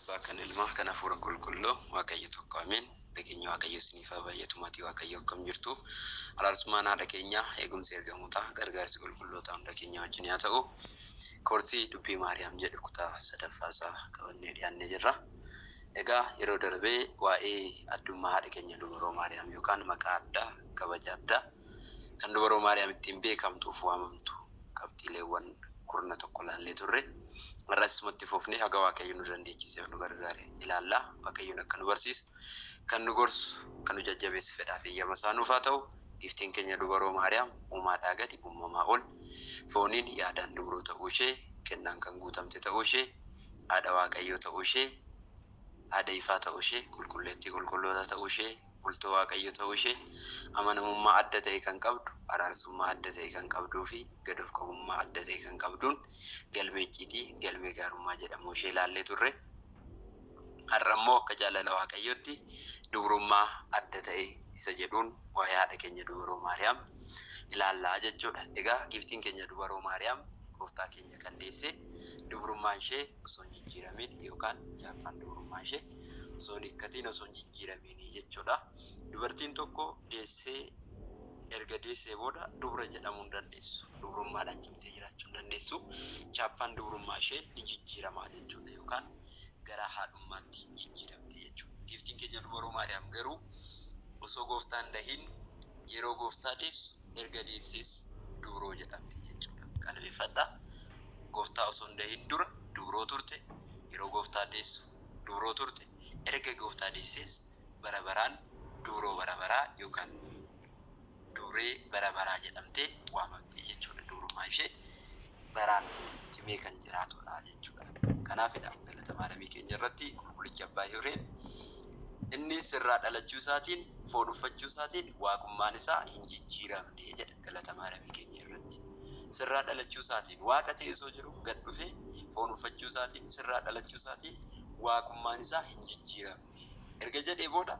Bakkan ilmaa kana fuura qulqulluu Waaqayyo tokko ameen. Nageenya Waaqayyo isiniif haa baay'atu. Maatii Waaqayyo akkam jirtu? Araarsummaan haadha keenya eegumsi ergamoota gargaarsi qulqulloota hunda keenya wajjin haa ta'u. Koorsii dubbii Maariyaam jedhu kutaa sadaffaasaa qabannee dhiyaannee jirra. Egaa yeroo darbee waa'ee addummaa haadha keenya dubroo Maariyaam yookaan maqaa addaa kabaja addaa kan dubroo Maariyaam ittiin beekamtuuf waamamtu qabxiileewwan kurna tokko laallee turre. Mar'aasumatti fufnee haga Waaqayyo nu dandeechiseef nu gargaare ilaalla. Waaqayyoon akka nu barsiisu kan nu gorsu kan nu jajjabeessu fedhaa fi eeyyama isaa nuuf haa ta'u. Giftiin keenya dubroo Maariyaam uumaadhaa gadi uumamaa ol fooniin yaadaan dubroo ta'uu ishee kennaan kan guutamte ta'uu ishee haadha Waaqayyoo ta'uu ishee haadha ifaa ta'uu ishee qulqulleettii qulqulloota ta'uu ishee bultoo Waaqayyoo ta'uu ishee amanamummaa adda ta'e kan qabdu araarsummaa adda ta'e kan qabduu fi gadoof qabummaa adda ta'e kan qabduun galmee icciitii galmee gaarummaa jedhamu ishee ilaallee turre. Har'a immoo akka jaalala Waaqayyootti dubrummaa adda ta'e isa jedhuun waa'ee haadha keenya dubroo Maariyaam ilaallaa jechuudha. Egaa giftiin keenya dubroo Maariyaam gooftaa keenya kan deesse dubrummaan ishee osoo hin jijjiiramin yookaan chaappaan dubrummaa ishee osoo hiikkatiin osoo hin jijjiiramin jechuudha. Dubartiin tokko deessee erga deessee booda dubra jedhamuu hin dandeessu. Dubrummaadhaan cimtee jiraachuu hin dandeessu. Chaappaan dubrummaa ishee ni jijjiiramaa jechuudha yookaan gara haadhummaatti jijjiiramte jechuudha. Giftiin keenya dubroo Maariyaam garuu osoo gooftaan dahin yeroo gooftaa deessu erga deessees dubroo jedhamte jechuudha. Qalbeeffadhaa. Gooftaa osoo hin dahin dura dubroo turte, yeroo gooftaa deessu dubroo turte, erga gooftaa deessees bara baraan dubroo bara baraa yookaan dubree bara baraa jedhamtee waamamte jechuudha. Dubrummaa ishee baraan cimee kan jiraatudha jechuudha. Kanaafidha galata Maariyaamii keenya irratti qulqullichi abbaa Hireen inni sirraa dhalachuu isaatiin foon uffachuu isaatiin waaqummaan isaa hin jijjiiramne jedha galata Maariyaamii keenya irratti. Sirraa dhalachuu isaatiin waaqa ta'e osoo jiru gad dhufee foon uffachuu isaatiin sirraa dhalachuu isaatiin waaqummaan isaa hin jijjiiramne. Erga jedhee booda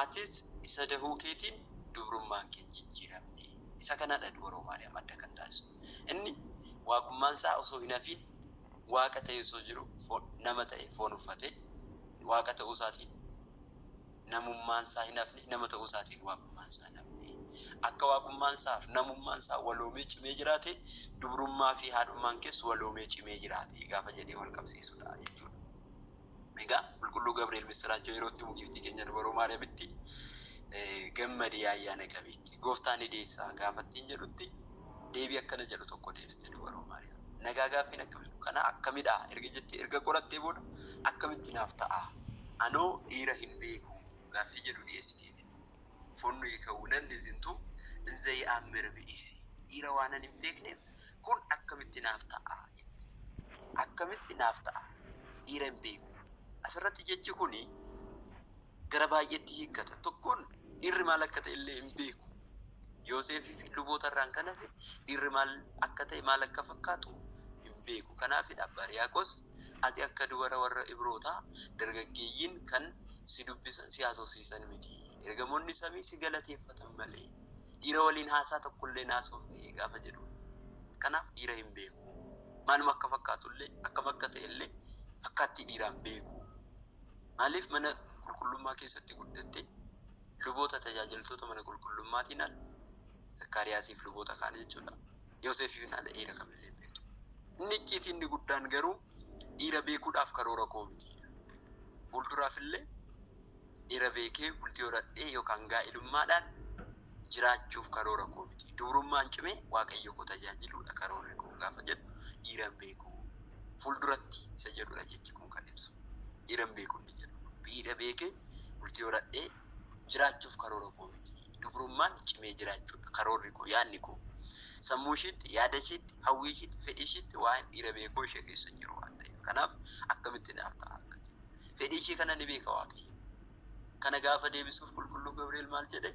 atis isa dahuu keetiin dubrummaan kee hin jijjiiramne. Isa kanadha dubroo Maariyaam adda kan taasisu. Inni waaqummaan isaa osoo hin hafin waaqa ta'e osoo jiru nama ta'e foon uffate waaqa ta'uu isaatiin namummaan isaa hin hafne nama ta'uu isaatiin waaqummaan isaa hin hafne. Akka waaqummaan isaaf namummaan isaa waloomee cimee jiraate dubrummaa fi haadhummaan keessu waloomee cimee jiraate gaafa jedhee wal qabsiisudha jechuudha. Egaa qulqulluu Gabriel Misiraachoo yerootti giftii keenya dubroo Maariyaamitti gammadee ayyaana qabeetti gooftaan ni deessaa gaafattiin jedhutti deebii akkana jedhu tokko deebiste dubroo Maariyaam. Nagaa gaaffii akkamitti kana akkamidha erga jettee erga qorattee booda akkamitti naaf ta'a anoo dhiira hin beeku gaaffii jedhu dhiyeessitee fonnu hiikawuu dandeessintu inzayii ammira bi'isi dhiira waan hin beekneef kun akkamitti naaf ta'a jette. Akkamitti naaf ta'a dhiira hin beeku. Asirratti jechi kuni gara baay'eetti hiikkata. Tokkoon dhiirri maal akka ta'e illee hin beeku. Yoosefii fi luboota irraan kan hafe dhiirri maal akka ta'e maal akka fakkaatu hin beeku. Kanaafidha Bariyaaqos ati akka dubara warra Ibrootaa dargaggeeyyiin kan si dubbisan si haasofsiisan miti. Ergamoonni samii si galateeffatan malee dhiira waliin haasaa tokkollee naasofne gaafa jedhu. Kanaaf dhiira hin beeku. Maaluma akka fakkaatullee akkam akka ta'ellee fakkaattii dhiiraan beeku. Maaliif mana qulqullummaa keessatti guddatte luboota tajaajiltoota mana qulqullummaatiin al Zakkaariyaasiif luboota kaan jechuudha. Yoosefii fi dhiira kamillee beektu. Inni icciitiin inni guddaan garuu dhiira beekuudhaaf karoora koo miti. Fuulduraaf illee dhiira beekee bultii horadhee yookaan gaa'ilummaadhaan jiraachuuf karoora koo miti. Dubrummaan cimee Waaqayyo koo tajaajiluudha karoorri koo gaafa jedhu dhiiran beeku. Fuulduratti isa jedhudha jechi kun kan ibsu. Dhiiran beeku ni jedhu. Dhiira beekee bultii horadhee jiraachuuf karoora koo miti. Dubrummaan cimee jiraachuudha karoorri koo yaadni koo. Sammuu isheetti yaada isheetti hawwii isheetti fedhii isheetti waan dhiira beekuu ishee keessa jiru waan ta'eef. Kanaaf akkamitti naaf ta'a akka jedhu. Fedhii ishee kana ni beeka Waaqayyo. Kana gaafa deebisuuf qulqulluu Gabriel maal jedhe?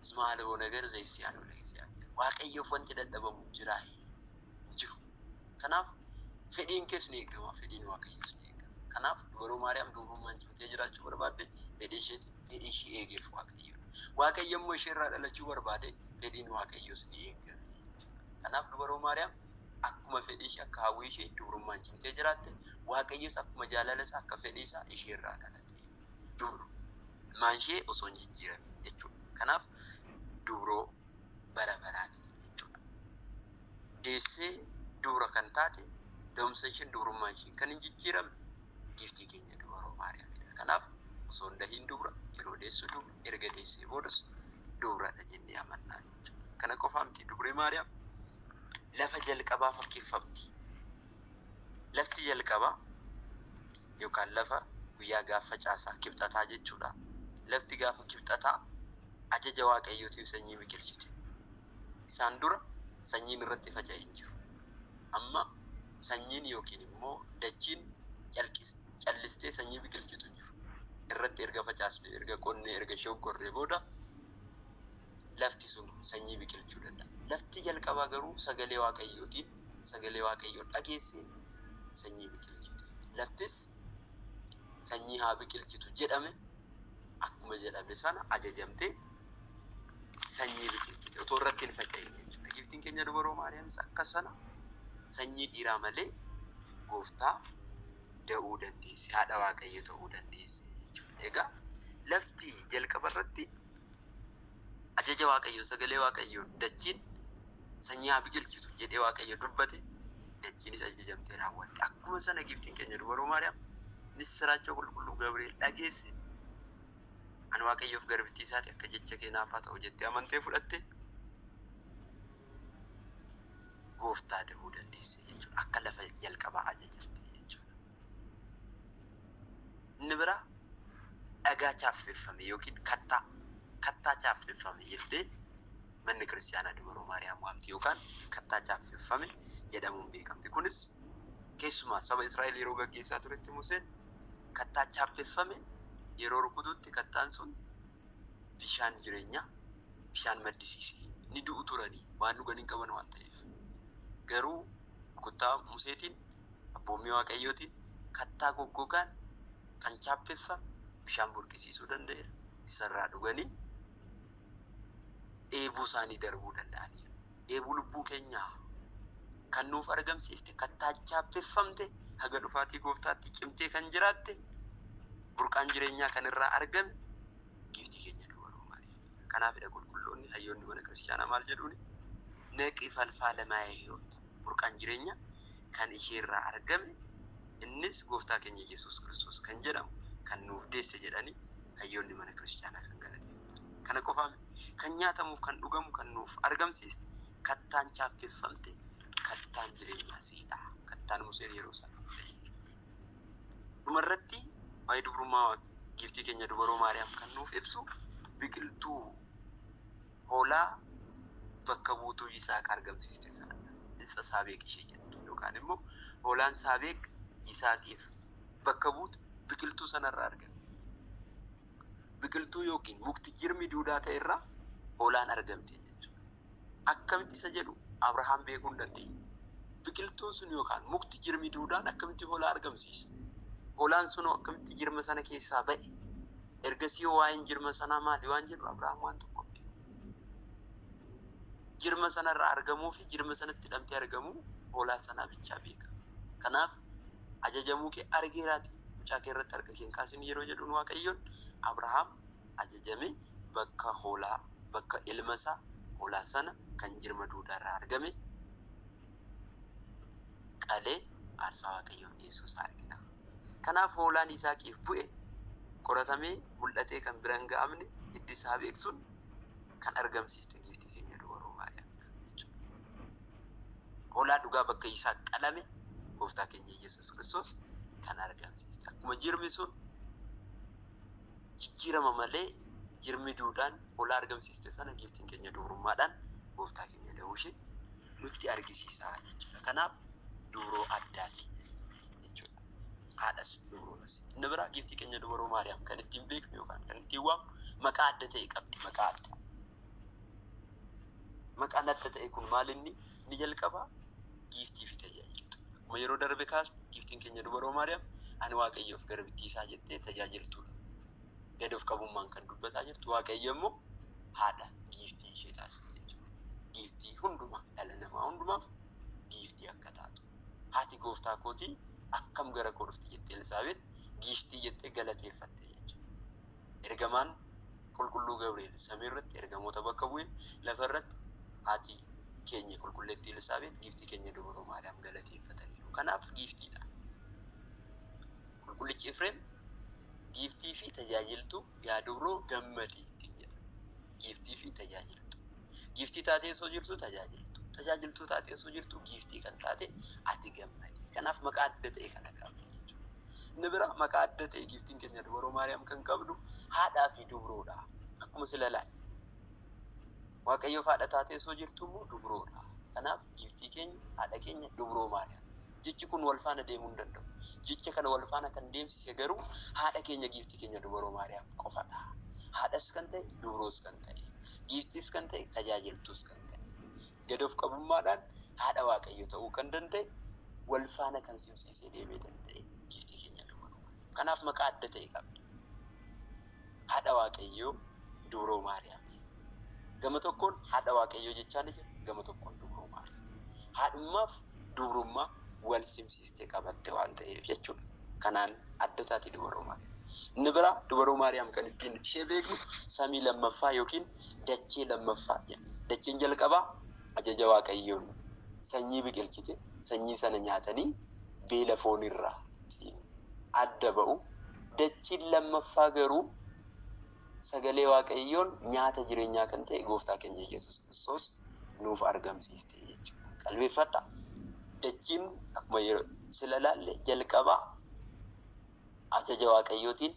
Ismaaloo nagar zeessiyaan oleessiyaan. Waaqayyoof wanti dadhabamu jiraa hin jiru. Kanaaf fedhiin kees ni eegama. Fedhiin Waaqayyoos ni eegama. Kanaaf dubroo Maariyaam dubrummaan cimtee jiraachuu barbaadde fedhii ishee eegeef Waaqayyo. Waaqayyo immoo ishee irraa dhalachuu barbaade fedhiin Waaqayyoos ni eegame. Kanaaf dubroo Maariyaam akkuma fedhii ishee akka hawwii ishee dubrummaan cimtee jiraatte waaqayyos akkuma jaalala isaa akka fedhii isaa ishee irraa dhalate dubrummaan ishee osoo hin jijjiiramin jechuudha. Kanaaf dubroo bara baraati jechuudha. Deessee dubra kan taate da'umsa ishee dubrummaan ishee kan hin jijjiiramne giiftii keenya dubaroo Maariyaamidha. Kanaaf osoo hin dahiin dubra yeroo deessu dubra erga deessee boodas dubradha jennee amannaa jechuudha. Kana qofaa miti dubree Maariyaam lafa jalqabaa fakkeeffamti. Lafti jalqabaa yookaan lafa guyyaa gaafa caasaa kibxataa jechuudha. Lafti gaafa kibxataa ajaja waaqayyootiin sanyii biqilchiti. Isaan dura sanyiin irratti faca'ee hin jiru. Amma sanyiin yookiin immoo dachiin callistee sanyii biqilchitu jiru. Irratti erga facaasne, erga qonnee, erga shoggorree booda lafti sun sanyii biqilchuu danda'a. Lafti jalqabaa garuu sagalee waaqayyoo dhageessee sanyii biqilchite. Laftis sanyii haa biqilchitu jedhame akkuma jedhame sana ajajamtee sanyii biqilchite otoo irratti hin faca'in jechuudha. Giiftiin keenya dubaroo Maariyaamis akkasana sanyii dhiiraa malee gooftaa da'uu dandeesse, haadha waaqayyo ta'uu dandeesse jechuudha. Egaa lafti jalqaba irratti ajaja waaqayyo, sagalee waaqayyo, dachiin sanyii haa biqilchitu jedhee waaqayyo dubbate, dachiinis ajajamtee raawwatte. Akkuma sana giiftiin keenya dubaroo Maariyaam misiraachoo qulqulluu Gabriel dhageesse. Ani waaqayyoof garbittii isaati akka jecha kee naaf haa ta'u jettee amantee fudhatte gooftaa da'uu dandeesse jechuudha. Akka lafa jalqabaa ajajamte jechuudha. Inni biraa dhagaa chaaffeffame yookiin kattaa chaaffeffame jettee manni kiristaanaa dubaroo Maariyaam waamti yookaan kattaa chaaffeffame jedhamuun beekamti. Kunis keessumaa saba Israa'el yeroo gaggeessaa turetti Museen kattaa chaaffeffame yeroo rukututti kattaan sun bishaan jireenyaa bishaan maddisiise. Ni du'u turanii waan dhugan hin qaban waan ta'eef. Garuu rukuttaa Museetiin abboommii waaqayyootiin kattaa goggogaan kan chaaffeffame bishaan burqisiisuu danda'eera. Isarraa dhuganii dheebuu isaanii darbuu danda'aniiru. Dheebuu lubbuu keenyaa kan nuuf argamsiiste kattaa chaaffeffamte haga dhufaatii gooftaatti cimtee kan jiraatte burqaan jireenyaa kan irraa argame giiftii keenya dubaroo Maariyaam. Kanaafidha qulqulloonni hayyoonni mana kiristaanaa maal jedhuuni? Naqi falfala hiyoot burqaan jireenyaa kan ishee irraa argame innis gooftaa keenya Yesuus Kiristoos kan jedhamu kan nuuf deesse jedhanii hayyoonni mana kiristaanaa kan galateeffatan. Kana qofaa kan nyaatamuuf kan dhugamu kan nuuf argamsiiste kattaan chaaffeffamte kattaan jireenyaa siidha. Kattaan Museen yeroo isaa dhufe. Dhumarratti waa'ee dubrummaa giiftii keenya dubaroo Maariyaam kan nuuf ibsu biqiltuu hoolaa bakka buutuu Yisaaq argamsiiste sana. Isa Saabeeq ishee jettu yookaan immoo hoolaan Saabeeq Yisaaqiif bakka buutu biqiltuu sanarraa argame. Biqiltuu yookiin mukti jirmi duudaa ta'e irraa hoolaan argamte jechuudha. Akkamitti isa jedhu Abrahaam beekuu hin dandeenye. Biqiltuun sun yookaan mukti jirmi duudaan akkamitti hoolaa argamsiisa? Hoolaan sun akkamitti jirma sana keessaa ba'e? Ergasii waa'een jirma sanaa maali waan jedhu Abrahaam waan tokko beeku. Jirma sanarraa argamuu fi jirma sanatti hidhamtee argamuu hoolaa sanaa bichaa beeka. Kanaaf ajajamuu kee argeeraati. Mucaa kee irratti harka kee kaasin yeroo jedhuun waaqayyoon Abrahaam ajajame bakka ilma isaa hoolaa sana kan jirma duudaarraa argame qalee aarsaa waaqayyoon dhiyeessuusaa argina. Kanaaf hoolaan Yisaaqiif bu'e qoratamee mul'atee kan biraan ga'amne hiddi isaa beeksuun kan argamsiiste giiftii keenya dubaroo Maariyaam jechuudha. Hoolaa dhugaa bakka Yisaaq qalame gooftaa keenya Yesuus Kiristoos kan argamsiiste. Akkuma jirmi sun jijjiirama malee jirmi duudaan hoolaa argamsiiste sana giiftiin keenya dubrummaadhaan gooftaa keenya da'uu ishee nutti argisiisa jechuudha. Kanaaf dubroo addaati jechuudha. Haadhas dubroonas. Inni biraa giiftii keenya dubaroo Maariyaam kan ittiin beeknu yookaan kan ittiin waamnu maqaa adda ta'e qabdi. Maqaa adda. Maqaan adda ta'e kun maal inni jalqabaa giiftii fi tajaajiltu. Akkuma yeroo darbe kaasu giiftiin keenya dubaroo Maariyaam ani waaqayyoof garbittii isaa jettee tajaajiltuudha. Gad of qabummaan kan dubbataa jirtu waaqayyo immoo haadha giiftii ishee taasisa jechuudha. Giiftii hundumaa dhala namaa hundumaaf giiftii giiftii akka taatu. Haati gooftaa kootii akkam gara koo dhufti jettee Elsaabeet giiftii jettee galateeffatte jechuudha. Ergamaan qulqulluu Gabriel samiirratti ergamoota bakka bu'ee lafarratti haati keenya qulqulleettii Elsaabeet giiftii keenya dubroo Maariyaam galateeffataniiru. Kanaaf giiftiidha. Qulqullichi Efreem giiftii fi tajaajiltuu yaa dubroo gammadii ittiin jedha. Giiftii fi tajaajiltuu. Giiftii taatee osoo jirtu tajaajiltuu. Tajaajiltuu taatee osoo jirtu giiftii kan taate ati gammadii. Kanaaf maqaa adda ta'e kana qabdi jechuudha. Inni bira maqaa adda ta'e giiftiin keenya dubroo Maariyaam kan qabdu haadhaa fi dubroodha. Akkuma sila laal. Waaqayyoof haadha taatee osoo jirtu immoo dubroodha. Kanaaf giiftii keenya haadha keenya dubroo Maariyaam. Jechi kun wal faana deemuu hin danda'u. Jecha kana wal faana kan deemsise garuu haadha keenya giiftii keenya dubroo Maariyaam qofadha. Haadhas kan ta'e dubroos kan ta'e giiftiis kan ta'e tajaajiltuus kan ta'e gadoof qabummaadhaan haadha waaqayyo ta'uu kan danda'e wal faana kan simsiisee deemee danda'e giiftii keenya dubroo Maariyaam. Kanaaf maqaa adda ta'e qabdi. Haadha waaqayyoo dubroo Maariyaam. Gama tokkoon haadha waaqayyoo jechaan jira, gama tokkoon dubroo Maariyaam. Haadhummaaf dubrummaa wal simsiistee qabatte waan ta'eef jechuudha. Kanaan adda taati dubroo Maariyaam. Inni biraa dubroo Maariyaam kan ittiin ishee beeknu samii lammaffaa yookiin dachee lammaffaa jedhama. Dacheen jalqabaa ajaja waaqayyoon sanyii biqilchite, sanyii sana nyaatanii beela foonirraa adda ba'u. Dachiin lammaffaa garuu sagalee waaqayyoon nyaata jireenyaa kan ta'e gooftaa keenya Yesuus Kiristoos nuuf argamsiiste jechuudha. Qalbeeffadha. Dachiin akkuma sila laalle jalqabaa ajaja waaqayyootiin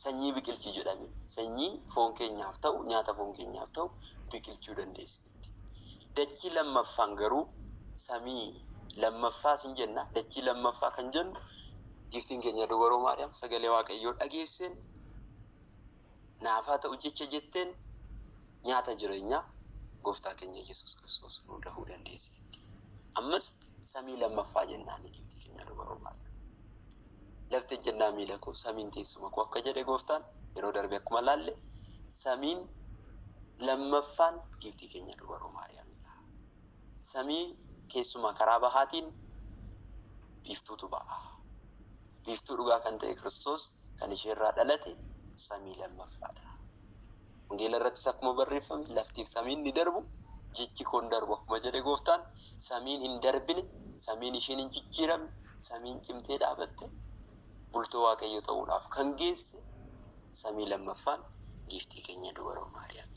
sanyii biqilchii jedhame. Sanyii foon keenyaaf ta'u, nyaata foon keenyaaf ta'u biqilchuu dandeesseetti. Dachii lammaffaan garuu samii lammaffaa sin jenna. Dachii lammaffaa kan jennu giiftiin keenya dubroo Maariyaam sagalee waaqayyoo dhageesseen naafaa ta'u jecha jetteen nyaata jireenyaa gooftaa keenya Yesuus Kiristoos nu dahuu dandeesseetti. Ammas samii lammaffaa jennaan giiftii keenya dubroo Maariyaam. Lafti jennaa miila koo samiin teessuma koo akka jedhe gooftaan yeroo darbe akkuma laalle samiin lammaffaan giiftii keenya dubroo Maariyaamidha. Samii keessumaa karaa bahaatiin biiftuutu ba'a. Biiftuu dhugaa kan ta'e Kiristoos kan isheerraa dhalate samii lammaffaadha. Wangeela irrattis akkuma barreeffame laftiif samiin ni darbu, jechi koon darbu akkuma jedhe gooftaan samiin hin darbine, samiin isheen hin jijjiiramne, samiin cimtee dhaabatte bultoo waaqayyo ta'uudhaaf kan geesse samii lammaffaan giiftii keenya dubroo Maariyaam.